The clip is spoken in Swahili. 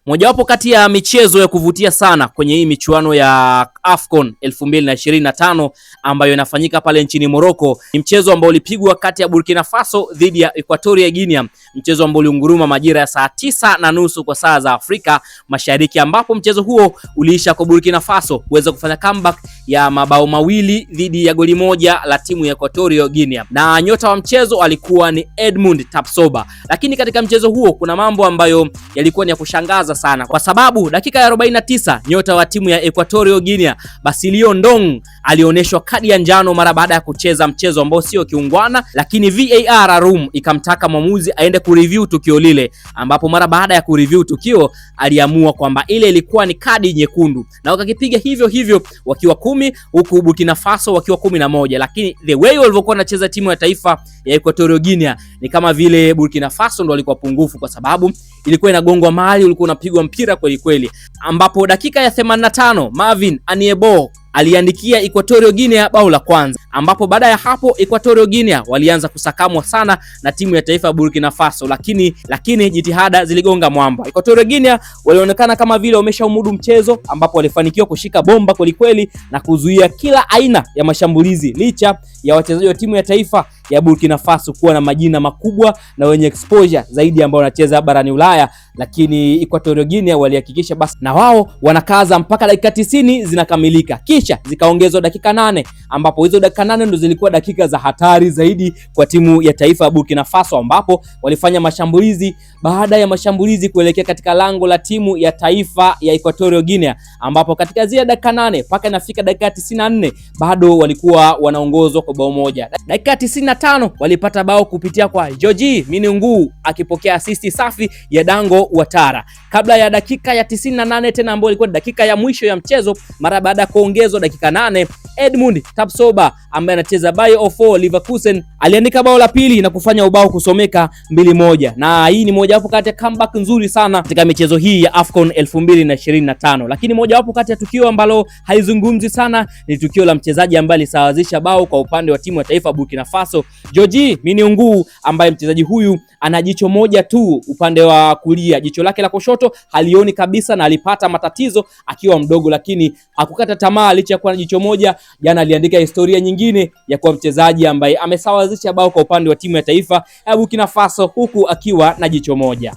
Mojawapo kati ya michezo ya kuvutia sana kwenye hii michuano ya AFCON 2025 ambayo inafanyika pale nchini Morocco ni mchezo ambao ulipigwa kati ya Burkina Faso dhidi ya Equatorial Guinea, mchezo ambao uliunguruma majira ya saa 9:30 kwa saa za Afrika Mashariki, ambapo mchezo huo uliisha kwa Burkina Faso kuweza kufanya comeback ya mabao mawili dhidi ya goli moja la timu ya Equatorial Guinea, na nyota wa mchezo alikuwa ni Edmund Tapsoba. Lakini katika mchezo huo kuna mambo ambayo yalikuwa ni ya kushangaza sana, kwa sababu dakika ya 49 nyota wa timu ya Equatorial Guinea Basilio Ndong alioneshwa kadi ya njano mara baada ya kucheza mchezo ambao sio kiungwana, lakini VAR room ikamtaka mwamuzi aende kureview tukio lile, ambapo mara baada ya kureview tukio aliamua kwamba ile ilikuwa ni kadi nyekundu na wakakipiga hivyo hivyo wakiwa 10 huku Burkina Faso wakiwa 11. Lakini the way walivyokuwa wanacheza timu ya taifa ya Equatorial Guinea ni kama vile Burkina Faso ndo walikuwa pungufu, kwa sababu ilikuwa inagongwa mahali, ulikuwa unapigwa mpira kweli kweli, ambapo dakika ya 85 Marvin Aniebo aliandikia Equatorial Guinea bao la kwanza, ambapo baada ya hapo Equatorial Guinea walianza kusakamwa sana na timu ya taifa ya Burkina Faso, lakini jitihada ziligonga mwamba. Equatorial Guinea walionekana kama vile wameshaumudu mchezo, ambapo walifanikiwa kushika bomba kweli kweli na kuzuia kila aina ya mashambulizi, licha ya wachezaji wa timu ya taifa ya Burkina Faso kuwa na majina makubwa na wenye exposure zaidi ambao wanacheza barani Ulaya. Lakini Equatorial Guinea walihakikisha basi na wao wanakaza mpaka dakika 90 zinakamilika, kisha zikaongezwa dakika 8, ambapo hizo dakika 8 ndo zilikuwa dakika za hatari zaidi kwa timu ya taifa ya Burkina Faso, ambapo walifanya mashambulizi baada ya mashambulizi kuelekea katika lango la timu ya taifa ya Equatorial Guinea, ambapo katika zile dakika 8 mpaka inafika dakika 94 bado walikuwa wanaongozwa kwa bao moja. Dakika 95 walipata bao kupitia kwa George Minungu akipokea assist safi ya Dango Ouattara, kabla ya dakika ya 98 tena ambayo ilikuwa dakika ya mwisho ya mchezo mara baada ya kuongezwa dakika 8, Edmund Tapsoba ambaye anacheza Bayer 04 Leverkusen aliandika bao la pili na kufanya ubao kusomeka 2-1, na hii ni mojawapo kati ya comeback nzuri sana katika michezo hii ya AFCON 2025. Lakini mojawapo kati ya tukio ambalo haizungumzi sana ni tukio la mchezaji ambaye alisawazisha bao kwa upande wa timu ya taifa Burkina Faso, George Minungu, ambaye mchezaji huyu ana jicho moja tu upande wa kulia, jicho lake la kushoto halioni kabisa, na alipata matatizo akiwa mdogo, lakini hakukata tamaa licha ya kuwa na jicho moja. Jana aliandika historia nyingine ya kuwa mchezaji ambaye amesawazisha bao kwa upande wa timu ya taifa ya Burkina Faso huku akiwa na jicho moja.